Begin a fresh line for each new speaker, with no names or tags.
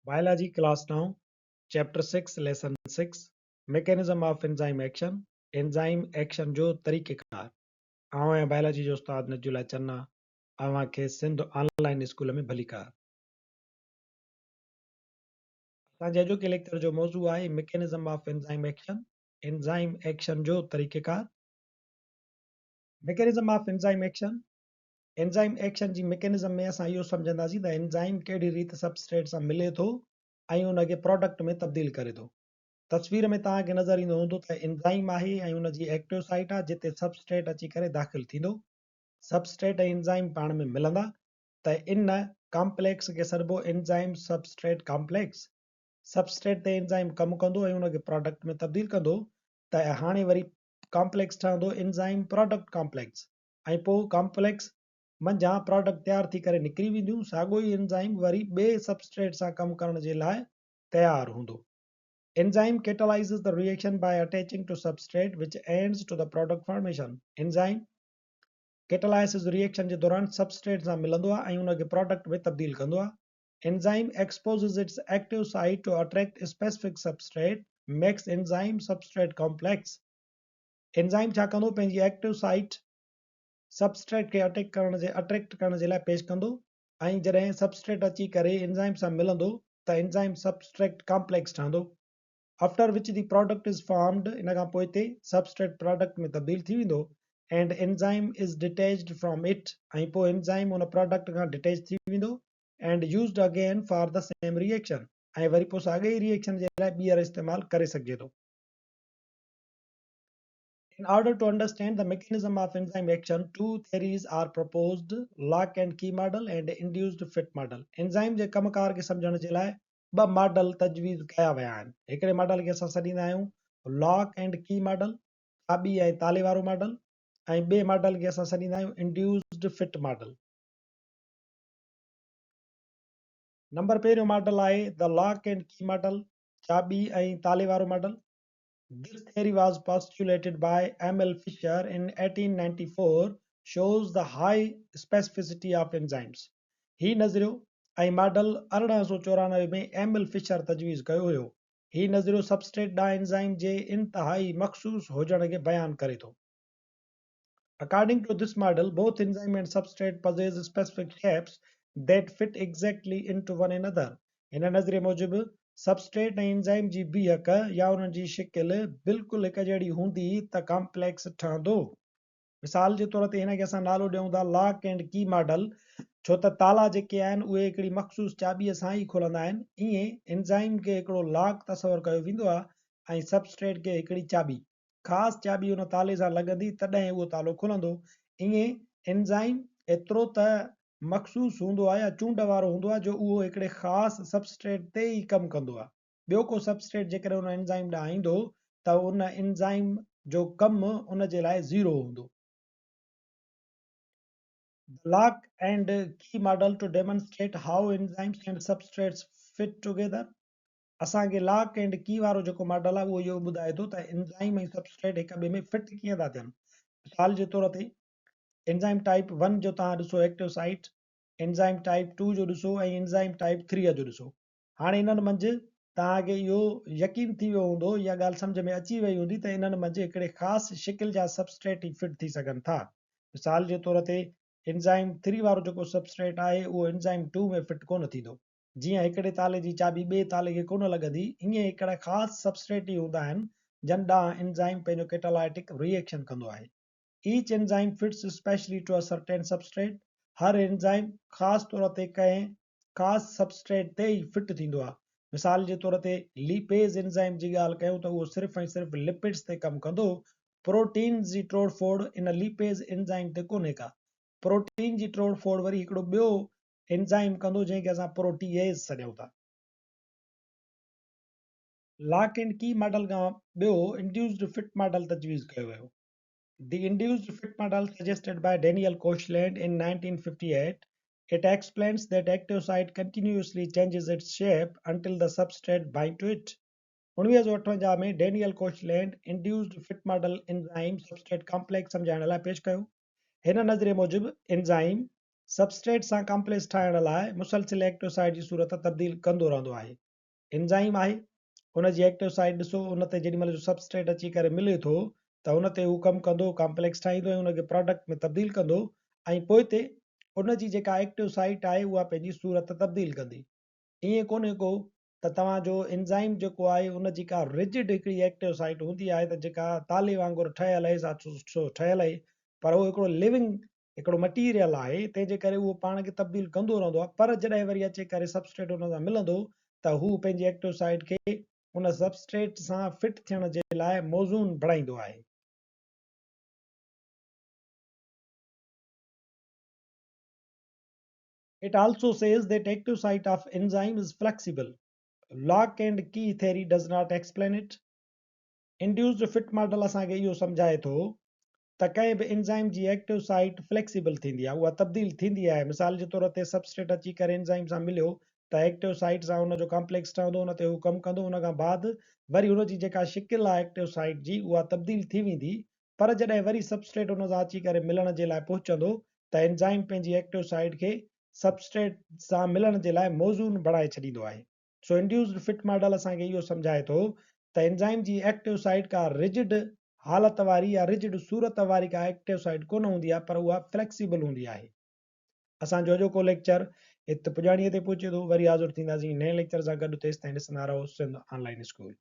Biology class now, chapter 6, lesson 6, mechanism of enzyme action, enzyme action जो तरीक़ेकार। आवां biology जो उस्ताद नजुला चन्ना आवां खे सिंध ऑनलाइन स्कूल में भली कार। असांजे अॼोके लेक्चर जो मौज़ू आहे mechanism of enzyme action, enzyme action जो तरीक़ेकार। mechanism of enzyme action, enzyme action जी मैकेनिज्म में असां इहो सम्झंदासीं त एंजाइम कहिड़ी रीति सबस्ट्रेट सां मिले थो ऐं उनखे प्रोडक्ट में तब्दील करे थो। तस्वीर में तव्हांखे नज़र ईंदो हूंदो त एंजाइम आहे ऐं उनजी एक्टिव साइट आहे जिते सबस्ट्रेट अची करे दाख़िल थींदो। सबस्ट्रेट ऐं एंजाइम पाण में मिलंदा त इन कॉम्प्लेक्स खे सॾिबो एंजाइम सबस्ट्रेट कॉम्प्लेक्स। सबस्ट्रेट ते एंजाइम कमु कंदो ऐं उनखे प्रोडक्ट में तब्दील कंदो त हाणे वरी कॉम्प्लेक्स ठहंदो एंजाइम प्रोडक्ट कॉम्प्लेक्स ऐं पोइ कॉम्प्लेक्स मंझां प्रोडक्ट तयारु थी करे निकिरी वेंदियूं। साॻियो ई एंजाइम वरी ॿिए सबस्ट्रेट सां कमु करण जे लाइ तयारु हूंदो। Enzyme catalyzes the reaction by attaching to substrate which ends to the product formation. Enzyme catalyzes reaction जे दौरान substrate सां मिलंदो आहे ऐं उनखे प्रोडक्ट में तब्दील कंदो आहे। Enzyme exposes its active site to attract a specific substrate, makes enzyme substrate complex. Enzyme छा कंदो, पंहिंजी एक्टिव साइट सबस्ट्रेट खे अट्रैक्ट करण जे लाइ पेश कंदो ऐं जॾहिं सबस्ट्रेट अची करे एंजाइम सां मिलंदो त एंजाइम सबस्ट्रेट कॉम्प्लेक्स ठहंदो। After which the product is formed, इन खां पोइ हिते सबस्ट्रेट प्रोडक्ट में तब्दील थी वेंदो and enzyme is detached from it, ऐं पोइ एंजाइम उन प्रोडक्ट खां डिटैच थी वेंदो and used again for the same reaction, ऐं वरी पोइ साॻे ई रिएक्शन जे लाइ ॿीहर इस्तेमालु करे सघिजे थो। In order to understand the mechanism of enzyme action, two theories are proposed: lock and key model and induced fit model. Enzyme जे कमकार खे सम्झण जे लाइ ॿ मॉडल तजवीज़ कया विया आहिनि। हिकिड़े मॉडल खे असां सॾींदा आहियूं लॉक एंड की मॉडल, चाबी ऐं ताले वारो मॉडल, ऐं ॿिए मॉडल खे असां सॾींदा आहियूं इंड्यूस्ड फिट मॉडल। नंबर पहिरियों मॉडल आहे द लॉक एंड की मॉडल, चाबी ऐं ताले वारो model. This theory was postulated by M.L. Fisher in 1894, shows the high specificity of enzymes. ही नज़रियो ऐं मॉडल 1894 में M.L. फिशर तजवीज़ कयो हुयो। ही नज़रियो सबस्ट्रेट ॾांहुं एंजाइम जे इंतहाई मख़सूस हुजण खे बयान करे थो। According to this model, both enzyme and substrate possess specific shapes that fit exactly into one another. इन नज़रिए मूजिबि सबस्ट्रेट ऐं एंजाइम जी बीहक या उन्हनि जी शिकिल बिल्कुलु हिक जहिड़ी हूंदी त कॉम्प्लेक्स ठहंदो। मिसाल जे तौर ते हिनखे असां नालो ॾियूं था लॉक एंड की मॉडल, छो त ताला जेके आहिनि उहे हिकिड़ी मख़सूस चाबीअ सां ई खुलंदा आहिनि। ईअं एंजाइम खे हिकिड़ो लॉक तस्वर कयो वेंदो आहे ऐं सबस्ट्रेट खे हिकिड़ी चाबी, ख़ासि चाबी उन ताले सां लॻंदी तॾहिं उहो तालो खुलंदो। ईअं एंजाइम एतिरो त मख़सूस हूंदो आहे या चूंड वारो हूंदो आहे जो उहो हिकिड़े ख़ासि सबस्ट्रेट ते ई कमु कंदो आहे। ॿियो को सबस्ट्रेट जेकॾहिं उन एंजाइम ॾांहुं ईंदो त उन एंजाइम जो कमु उन जे लाइ ज़ीरो हूंदो। The lock and key model to demonstrate how enzymes and substrates fit together. असांखे लॉक एंड की वारो जेको मॉडल आहे उहो इहो ॿुधाए थो त एंजाइम ऐं सबस्ट्रेट हिक ॿिए में फिट कीअं था थियनि। मिसाल जे तौर ते एंजाइम टाइप 1 जो तव्हां ॾिसो एक्टिव साइट, एंजाइम टाइप 2 जो ॾिसो ऐं एंजाइम टाइप 3 जो ॾिसो। हाणे इन्हनि मंझि तव्हांखे इहो यकीन थी वियो हूंदो, इहा ॻाल्हि सम्झ में अची वई हूंदी त इन्हनि मंझि हिकिड़े ख़ासि शिकिल जा सबस्ट्रेट ई फिट थी सघनि था। मिसाल जे तौर ते एंजाइम 3 वारो जेको सबस्ट्रेट आहे उहो एंजाइम 2 में फिट कोन थींदो। जीअं हिकिड़े ताले जी चाबी ॿिए ताले खे कोन लॻंदी, ईअं हिकिड़ा ख़ासि सबस्ट्रेट ई हूंदा आहिनि जन ॾांहुं एंजाइम पंहिंजो कैटालाइटिक रिएक्शन कंदो आहे। Each enzyme fits especially to a certain substrate. हर एंजाइम ख़ासि तौर ते कंहिं ख़ासि सबस्ट्रेट ते ई फिट थींदो आहे। मिसाल जे तौर ते लीपेज एंजाइम जी ॻाल्हि कयूं त उहो सिर्फ़ु ऐं सिर्फ़ु लिपिड्स ते कमु कंदो। प्रोटीन जी तोड़फोड़ इन लीपेज एंजाइम ते कोन्हे का। प्रोटीन जी तोड़फोड़ वरी हिकिड़ो ॿियो एंजाइम कंदो जंहिंखे असां प्रोटीएज सॾियूं था। लॉक एंड की मॉडल खां ॿियो इंड्यूस्ड फिट मॉडल तजवीज़ कयो वियो। The induced fit model suggested by Daniel Koshland in 1958, it explains that active site continuously changes its shape until the substrate bind to it. 1958 में Daniel Koshland induced fit model enzyme substrate complex सम्झाइण लाइ पेश कयो। हिन नज़रिए मूजिबि enzyme substrate सां complex ठाहिण लाइ मुसलसिल एक्टिव साइट जी सूरत तब्दील कंदो रहंदो आहे। एंजाइम आहे, उन जी एक्टिव साइट ॾिसो, उन ते जेॾीमहिल जो सबस्ट्रेट अची करे मिले थो त उन ते हू कमु कंदो, कॉम्प्लेक्स ठाहींदो ऐं उनखे प्रोडक्ट में तब्दील कंदो, ऐं पोइ ते उन जी जेका एक्टिव साइट आहे उहा पंहिंजी सूरत तब्दील कंदी। ईअं कोन्हे को त तव्हांजो एंजाइम जेको आहे उन जी का रिजिड हिकिड़ी एक्टिव साइट हूंदी आहे त जेका ताले वांगुरु ठहियल आहे, सो ठहियल आहे, पर उहो हिकिड़ो लिविंग हिकिड़ो मटीरियल आहे, तंहिंजे करे उहो पाण खे तब्दील कंदो रहंदो आहे। पर जॾहिं वरी अचे करे सबस्ट्रेट उन सां मिलंदो त हू पंहिंजी एक्टिव साइट खे उन सबस्ट्रेट सां फिट थियण जे लाइ मौज़ून बणाईंदो आहे। It also says that active site of enzyme is flexible. Lock and key theory does not explain it. Induced fit model असांखे इहो सम्झाए थो त कंहिं बि एंजाइम जी एक्टिव साइट फ्लेक्सिबल थींदी आहे, उहा तब्दील थींदी आहे। मिसाल जे तौर ते सबस्ट्रेट अची करे एंजाइम सां मिलियो त एक्टिव साइट सां उनजो कॉम्प्लेक्स ठहंदो, उन ते हू कमु कंदो, उन खां बाद वरी उनजी जेका शिकिल आहे एक्टिव साइट जी उहा तब्दील थी वेंदी। पर जॾहिं वरी सबस्ट्रेट उन सां अची करे मिलण जे लाइ पहुचंदो त एंजाइम पंहिंजी एक्टिव साइट खे सबस्ट्रेट सां मिलण जे लाइ मौज़ून बणाए छॾींदो आहे। सो इंड्यूस्ड फिट मॉडल असांखे इहो सम्झाए थो त एंजाइम जी एक्टिव साइट का रिजिड हालत वारी या रिजिड सूरत वारी का एक्टिव साइट कोन हूंदी आहे, पर उहा फ्लेक्सिबल हूंदी आहे। असांजो अॼोको लेक्चर हिते पुॼाणीअ ते पहुचे थो। वरी हाज़ुर थींदासीं नए लेक्चर सां गॾु। तेसिताईं ॾिसंदा रहो सिंध ऑनलाइन स्कूल।